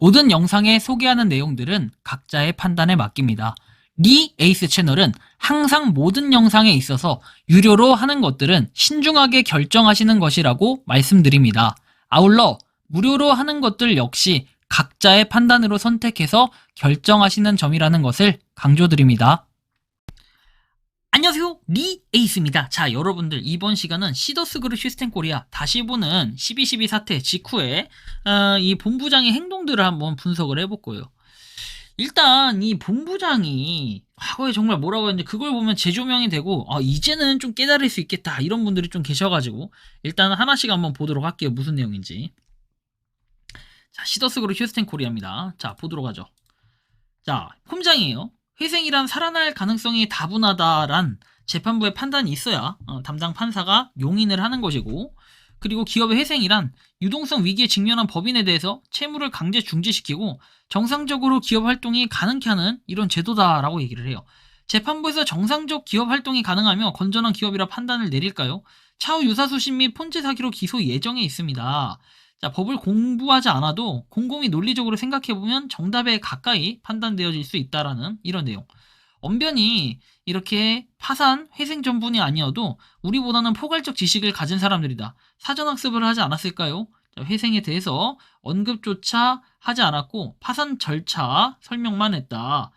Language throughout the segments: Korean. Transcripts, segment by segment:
모든 영상에 소개하는 내용들은 각자의 판단에 맡깁니다. 리 에이스 채널은 항상 모든 영상에 있어서 유료로 하는 것들은 신중하게 결정하시는 것이라고 말씀드립니다. 아울러 무료로 하는 것들 역시 각자의 판단으로 선택해서 결정하시는 점이라는 것을 강조드립니다. 안녕하세요, 리 에이스입니다. 자, 여러분들 이번 시간은 시더스 그룹 시스템 코리아 다시 보는 12.12 사태 직후에 이 본부장의 행동들을 한번 분석을 해볼 거예요. 일단 이 본부장이 과거에 정말 뭐라고 했는지 그걸 보면 재조명이 되고 이제는 좀 깨달을 수 있겠다 이런 분들이 좀 계셔가지고 일단 하나씩 한번 보도록 할게요. 무슨 내용인지. 자, 시더스 그룹 시스템 코리아입니다. 자, 보도록 하죠. 자, 홈장이에요. 회생이란 살아날 가능성이 다분하다란 재판부의 판단이 있어야 담당 판사가 용인을 하는 것이고, 그리고 기업의 회생이란 유동성 위기에 직면한 법인에 대해서 채무를 강제 중지시키고 정상적으로 기업 활동이 가능케 하는 이런 제도다라고 얘기를 해요. 재판부에서 정상적 기업 활동이 가능하며 건전한 기업이라 판단을 내릴까요? 차후 유사수신 및 폰지 사기로 기소 예정에 있습니다. 자, 법을 공부하지 않아도 곰곰이 논리적으로 생각해보면 정답에 가까이 판단되어질 수 있다라는 이런 내용. 언변이 이렇게 파산, 회생 전분이 아니어도 우리보다는 포괄적 지식을 가진 사람들이다. 사전학습을 하지 않았을까요? 자, 회생에 대해서 언급조차 하지 않았고 파산 절차 설명만 했다.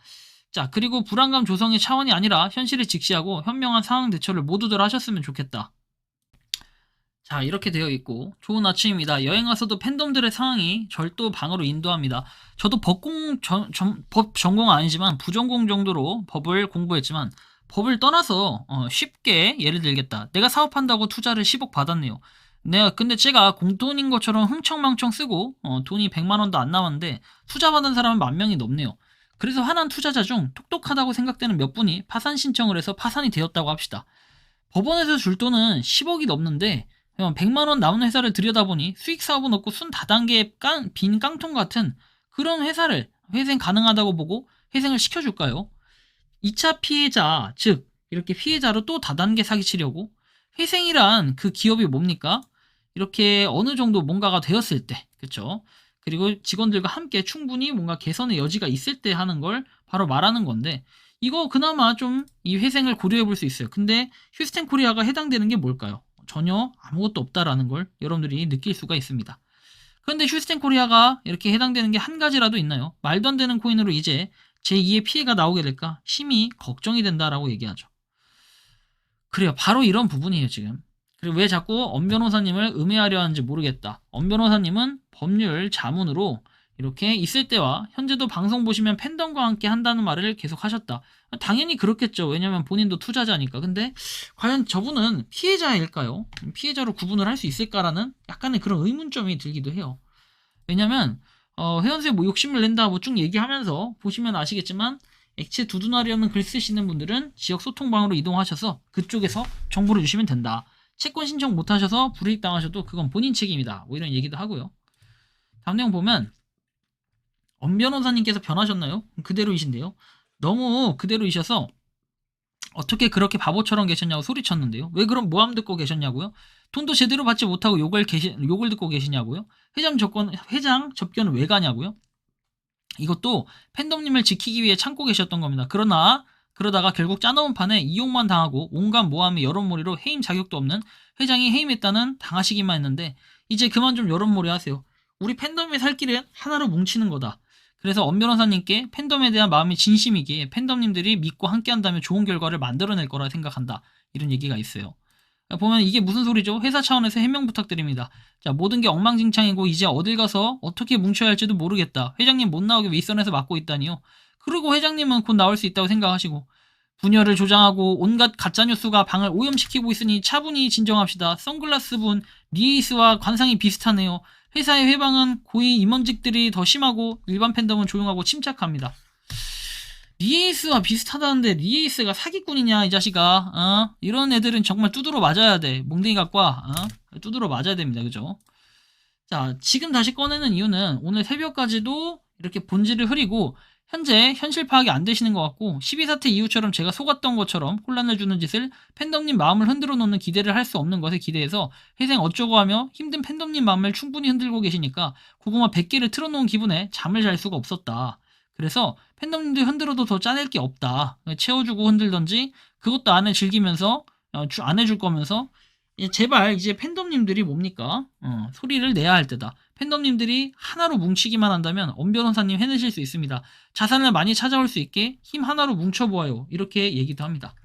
자, 그리고 불안감 조성의 차원이 아니라 현실을 직시하고 현명한 상황 대처를 모두들 하셨으면 좋겠다. 자, 이렇게 되어 있고 좋은 아침입니다. 여행 와서도 팬덤들의 상황이 절도 방으로 인도합니다. 저도 법 전공 아니지만 부전공 정도로 법을 공부했지만 법을 떠나서 쉽게 예를 들겠다. 내가 사업한다고 투자를 10억 받았네요. 근데 제가 공돈인 것처럼 흥청망청 쓰고 돈이 100만 원도 안 남았는데 투자 받은 사람은 10,000명이 넘네요. 그래서 화난 투자자 중 똑똑하다고 생각되는 몇 분이 파산 신청을 해서 파산이 되었다고 합시다. 법원에서 줄 돈은 10억이 넘는데 100만 원 남은 회사를 들여다보니 수익 사업은 없고 순 다단계의 빈 깡통 같은 그런 회사를 회생 가능하다고 보고 회생을 시켜줄까요? 2차 피해자, 즉 이렇게 피해자로 또 다단계 사기치려고 회생이란 그 기업이 뭡니까? 이렇게 어느 정도 뭔가가 되었을 때, 그쵸? 그리고 직원들과 함께 충분히 뭔가 개선의 여지가 있을 때 하는 걸 바로 말하는 건데 이거 그나마 좀 이 회생을 고려해 볼 수 있어요. 근데 휴스텐 코리아가 해당되는 게 뭘까요? 전혀 아무것도 없다라는 걸 여러분들이 느낄 수가 있습니다. 그런데 휴스텐 코리아가 이렇게 해당되는 게 한 가지라도 있나요? 말도 안 되는 코인으로 이제 제2의 피해가 나오게 될까 심히 걱정이 된다라고 얘기하죠. 그래요. 바로 이런 부분이에요, 지금. 그리고 왜 자꾸 엄 변호사님을 음해하려 하는지 모르겠다. 엄 변호사님은 법률 자문으로 이렇게 있을 때와 현재도 방송 보시면 팬덤과 함께 한다는 말을 계속 하셨다. 당연히 그렇겠죠. 왜냐면 본인도 투자자니까. 근데 과연 저분은 피해자일까요? 피해자로 구분을 할 수 있을까라는 약간의 그런 의문점이 들기도 해요. 왜냐면 회원세 뭐 욕심을 낸다 뭐 쭉 얘기하면서 보시면 아시겠지만 액체 두둔하려는 글 쓰시는 분들은 지역 소통방으로 이동하셔서 그쪽에서 정보를 주시면 된다. 채권 신청 못하셔서 불이익 당하셔도 그건 본인 책임이다. 뭐 이런 얘기도 하고요. 다음 내용 보면 엄 변호사님께서 변하셨나요? 그대로이신데요. 너무 그대로이셔서 어떻게 그렇게 바보처럼 계셨냐고 소리쳤는데요. 왜 그럼 모함 듣고 계셨냐고요? 돈도 제대로 받지 못하고 욕을 듣고 계시냐고요? 회장 접견은 왜 가냐고요? 이것도 팬덤님을 지키기 위해 참고 계셨던 겁니다. 그러다가 결국 짜놓은 판에 이용만 당하고 온갖 모함의 여론몰이로 해임 자격도 없는 회장이 해임했다는 당하시기만 했는데 이제 그만 좀 여론몰이 하세요. 우리 팬덤이 살 길은 하나로 뭉치는 거다. 그래서 엄 변호사님께 팬덤에 대한 마음이 진심이기에 팬덤님들이 믿고 함께한다면 좋은 결과를 만들어낼 거라 생각한다. 이런 얘기가 있어요. 보면 이게 무슨 소리죠? 회사 차원에서 해명 부탁드립니다. 자, 모든 게 엉망진창이고 이제 어딜 가서 어떻게 뭉쳐야 할지도 모르겠다. 회장님 못 나오게 윗선에서 막고 있다니요. 그리고 회장님은 곧 나올 수 있다고 생각하시고 분열을 조장하고 온갖 가짜뉴스가 방을 오염시키고 있으니 차분히 진정합시다. 선글라스 분 리에이스와 관상이 비슷하네요. 회사의 회방은 고위 임원직들이 더 심하고 일반 팬덤은 조용하고 침착합니다. 리에이스와 비슷하다는데 리에이스가 사기꾼이냐 이 자식아. 이런 애들은 정말 두드러 맞아야 돼. 몽둥이 갖고 와. 두드러 맞아야 됩니다. 그죠? 자, 지금 다시 꺼내는 이유는 오늘 새벽까지도 이렇게 본질을 흐리고 현재 현실 파악이 안 되시는 것 같고 12사태 이후처럼 제가 속았던 것처럼 혼란을 주는 짓을 팬덤님 마음을 흔들어 놓는 기대를 할 수 없는 것에 기대해서 회생 어쩌고 하며 힘든 팬덤님 마음을 충분히 흔들고 계시니까 고구마 100개를 틀어놓은 기분에 잠을 잘 수가 없었다. 그래서 팬덤님들 흔들어도 더 짜낼 게 없다. 채워주고 흔들던지 그것도 안 해 즐기면서 안 해줄 거면서 제발 이제 팬덤님들이 뭡니까? 소리를 내야 할 때다. 팬덤님들이 하나로 뭉치기만 한다면 엄 변호사님 해내실 수 있습니다. 자산을 많이 찾아올 수 있게 힘 하나로 뭉쳐보아요. 이렇게 얘기도 합니다.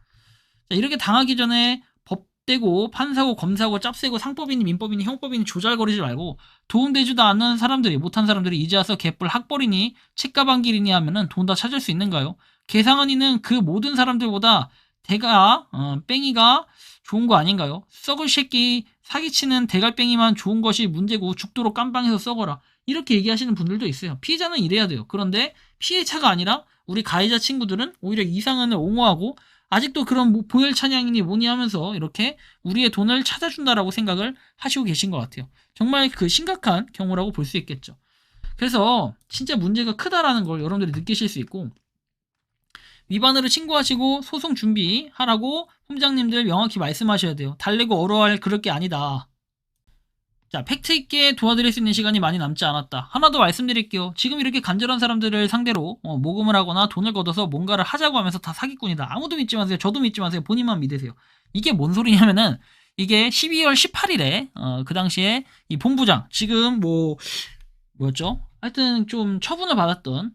자, 이렇게 당하기 전에 법대고 판사고 검사고 짭새고 상법이니 민법이니 형법이니 조잘거리지 말고 도움되지도 않는 사람들이 못한 사람들이 이제 와서 개뿔 학벌이니 책가방길이니 하면은 돈 다 찾을 수 있는가요? 개상은이는 그 모든 사람들보다 대가 뺑이가 좋은 거 아닌가요? 썩을 새끼 사기치는 대갈뱅이만 좋은 것이 문제고 죽도록 깜빵에서 썩어라. 이렇게 얘기하시는 분들도 있어요. 피해자는 이래야 돼요. 그런데 피해자가 아니라 우리 가해자 친구들은 오히려 이상은을 옹호하고 아직도 그런 보혈 찬양이니 뭐니 하면서 이렇게 우리의 돈을 찾아준다라고 생각을 하시고 계신 것 같아요. 정말 그 심각한 경우라고 볼 수 있겠죠. 그래서 진짜 문제가 크다라는 걸 여러분들이 느끼실 수 있고 위반으로 신고하시고 소송 준비하라고 홈장님들 명확히 말씀하셔야 돼요. 달래고 얼어할 그럴 게 아니다. 자, 팩트있게 도와드릴 수 있는 시간이 많이 남지 않았다. 하나 더 말씀드릴게요. 지금 이렇게 간절한 사람들을 상대로 모금을 하거나 돈을 걷어서 뭔가를 하자고 하면서 다 사기꾼이다. 아무도 믿지 마세요. 저도 믿지 마세요. 본인만 믿으세요. 이게 뭔 소리냐면은 이게 12월 18일에 그 당시에 이 본부장 지금 뭐였죠? 하여튼 좀 처분을 받았던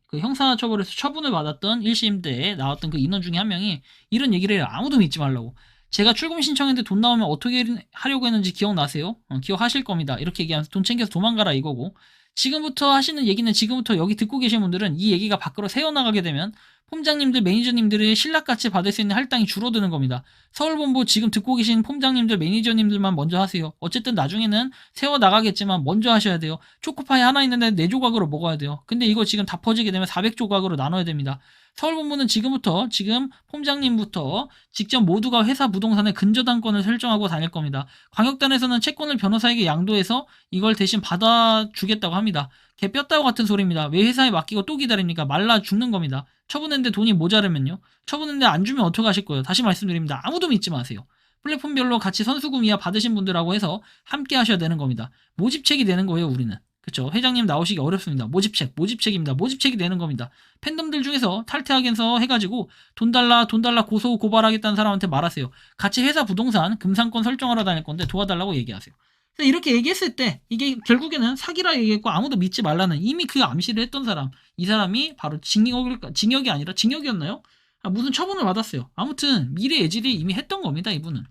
그 형사처벌에서 처분을 받았던 1심 때 나왔던 그 인원 중에 한 명이 이런 얘기를 해요. 아무도 믿지 말라고. 제가 출금 신청했는데 돈 나오면 어떻게 하려고 했는지 기억나세요? 기억하실 겁니다. 이렇게 얘기하면서 돈 챙겨서 도망가라 이거고 지금부터 하시는 얘기는 지금부터 여기 듣고 계신 분들은 이 얘기가 밖으로 새어나가게 되면 폼장님들, 매니저님들의 신락같이 받을 수 있는 할당이 줄어드는 겁니다. 서울본부 지금 듣고 계신 폼장님들, 매니저님들만 먼저 하세요. 어쨌든 나중에는 세워나가겠지만 먼저 하셔야 돼요. 초코파이 하나 있는데 4조각으로 먹어야 돼요. 근데 이거 지금 다 퍼지게 되면 400조각으로 나눠야 됩니다. 서울본부는 지금부터 지금 폼장님부터 직접 모두가 회사 부동산의 근저당권을 설정하고 다닐 겁니다. 광역단에서는 채권을 변호사에게 양도해서 이걸 대신 받아주겠다고 합니다. 개 뼈다구 같은 소리입니다. 왜 회사에 맡기고 또 기다립니까? 말라 죽는 겁니다. 처분했는데 돈이 모자르면요. 처분했는데 안 주면 어떡하실 거예요? 다시 말씀드립니다. 아무도 믿지 마세요. 플랫폼별로 같이 선수금이야 받으신 분들하고 해서 함께 하셔야 되는 겁니다. 모집책이 되는 거예요, 우리는. 그쵸? 회장님 나오시기 어렵습니다. 모집책입니다. 모집책이 되는 겁니다. 팬덤들 중에서 탈퇴하겠어 해가지고 돈 달라 고소 고발하겠다는 사람한테 말하세요. 같이 회사 부동산 금상권 설정하러 다닐 건데 도와달라고 얘기하세요. 이렇게 얘기했을 때 이게 결국에는 사기라 얘기했고 아무도 믿지 말라는 이미 그 암시를 했던 사람 이 사람이 바로 징역이 아니라 징역이었나요? 무슨 처분을 받았어요. 아무튼 미래 예질이 이미 했던 겁니다. 이분은.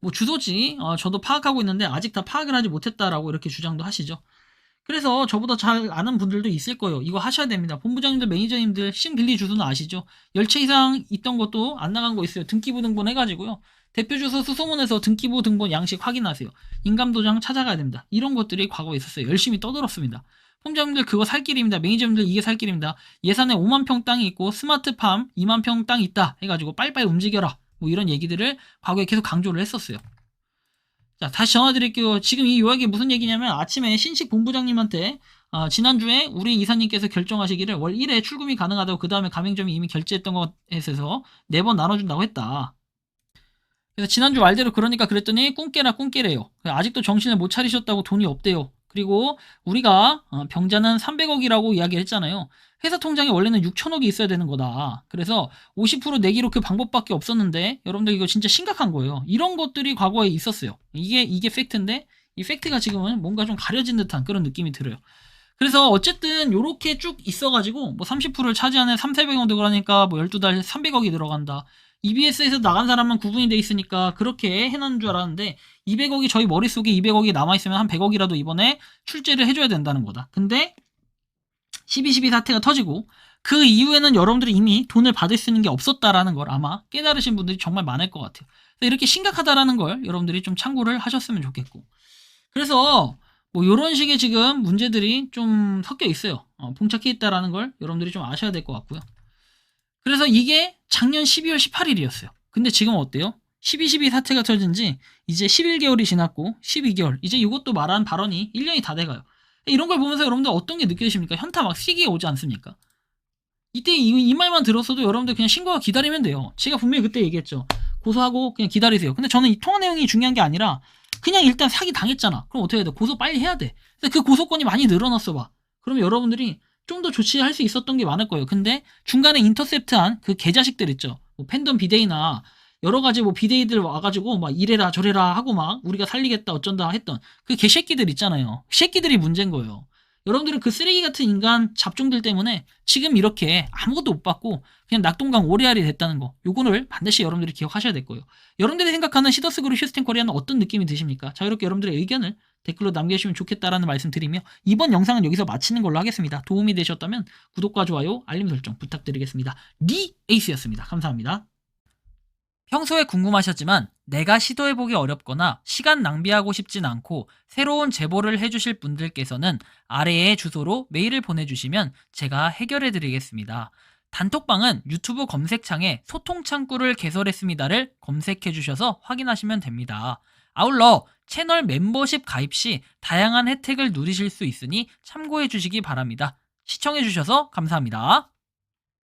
뭐 주소지 저도 파악하고 있는데 아직 다 파악을 하지 못했다라고 이렇게 주장도 하시죠. 그래서 저보다 잘 아는 분들도 있을 거예요. 이거 하셔야 됩니다. 본부장님들, 매니저님들 신 빌리 주소는 아시죠? 10채 이상 있던 것도 안 나간 거 있어요. 등기부 등본 해가지고요. 대표 주소 수소문해서 등기부 등본 양식 확인하세요. 인감도장 찾아가야 됩니다. 이런 것들이 과거에 있었어요. 열심히 떠들었습니다. 본부장님들 그거 살 길입니다. 매니저님들 이게 살 길입니다. 예산에 5만 평 땅이 있고 스마트팜 2만 평 땅 있다 해가지고 빨리빨리 움직여라. 뭐 이런 얘기들을 과거에 계속 강조를 했었어요. 자, 다시 전화드릴게요. 지금 이 요약이 무슨 얘기냐면 아침에 신식 본부장님한테 지난주에 우리 이사님께서 결정하시기를 월 1회 출금이 가능하다고 그 다음에 가맹점이 이미 결제했던 것에 있어서 4번 나눠준다고 했다. 그래서 지난주 말대로 그러니까 그랬더니 꿈깨래요. 아직도 정신을 못 차리셨다고 돈이 없대요. 그리고 우리가 병자는 300억이라고 이야기를 했잖아요. 회사 통장에 원래는 6천억이 있어야 되는 거다. 그래서 50% 내기로 그 방법밖에 없었는데 여러분들 이거 진짜 심각한 거예요. 이런 것들이 과거에 있었어요. 이게 팩트인데 이 팩트가 지금은 뭔가 좀 가려진 듯한 그런 느낌이 들어요. 그래서 어쨌든 요렇게 쭉 있어가지고 뭐 30%를 차지하는 3,400억 들어가니까 뭐 12달 300억이 들어간다. EBS에서 나간 사람은 구분이 돼 있으니까 그렇게 해놓은 줄 알았는데 200억이 저희 머릿속에 200억이 남아있으면 한 100억이라도 이번에 출제를 해줘야 된다는 거다. 근데 12.12 사태가 터지고 그 이후에는 여러분들이 이미 돈을 받을 수 있는 게 없었다라는 걸 아마 깨달으신 분들이 정말 많을 것 같아요. 이렇게 심각하다라는 걸 여러분들이 좀 참고를 하셨으면 좋겠고 그래서 뭐 요런 식의 지금 문제들이 좀 섞여 있어요. 봉착해 있다라는 걸 여러분들이 좀 아셔야 될 것 같고요. 그래서 이게 작년 12월 18일이었어요. 근데 지금 어때요? 12.12 사태가 터진 지 이제 11개월이 지났고 12개월 이제 이것도 말한 발언이 1년이 다 돼가요. 이런 걸 보면서 여러분들 어떤 게 느껴지십니까? 현타 막 시기에 오지 않습니까? 이때 이 말만 들었어도 여러분들 그냥 신고하고 기다리면 돼요. 제가 분명히 그때 얘기했죠. 고소하고 그냥 기다리세요. 근데 저는 이 통화 내용이 중요한 게 아니라 그냥 일단 사기 당했잖아. 그럼 어떻게 해야 돼? 고소 빨리 해야 돼. 근데 그 고소권이 많이 늘어났어 봐. 그러면 여러분들이 좀 더 조치할 수 있었던 게 많을 거예요. 근데 중간에 인터셉트한 그 개자식들 있죠. 뭐 팬덤 비데이나 여러 가지 뭐 비데이들 와가지고 막 이래라 저래라 하고 막 우리가 살리겠다 어쩐다 했던 그 개새끼들 있잖아요. 새끼들이 문제인 거예요. 여러분들은 그 쓰레기 같은 인간 잡종들 때문에 지금 이렇게 아무것도 못 받고 그냥 낙동강 오리알이 됐다는 거, 요거를 반드시 여러분들이 기억하셔야 될 거예요. 여러분들이 생각하는 시더스그룹 휴스텐 코리아는 어떤 느낌이 드십니까? 자유롭게 여러분들의 의견을 댓글로 남겨주시면 좋겠다라는 말씀 드리며 이번 영상은 여기서 마치는 걸로 하겠습니다. 도움이 되셨다면 구독과 좋아요, 알림 설정 부탁드리겠습니다. 리 에이스였습니다. 감사합니다. 평소에 궁금하셨지만 내가 시도해보기 어렵거나 시간 낭비하고 싶진 않고 새로운 제보를 해주실 분들께서는 아래의 주소로 메일을 보내주시면 제가 해결해드리겠습니다. 단톡방은 유튜브 검색창에 소통창구를 개설했습니다를 검색해주셔서 확인하시면 됩니다. 아울러 채널 멤버십 가입 시 다양한 혜택을 누리실 수 있으니 참고해주시기 바랍니다. 시청해주셔서 감사합니다.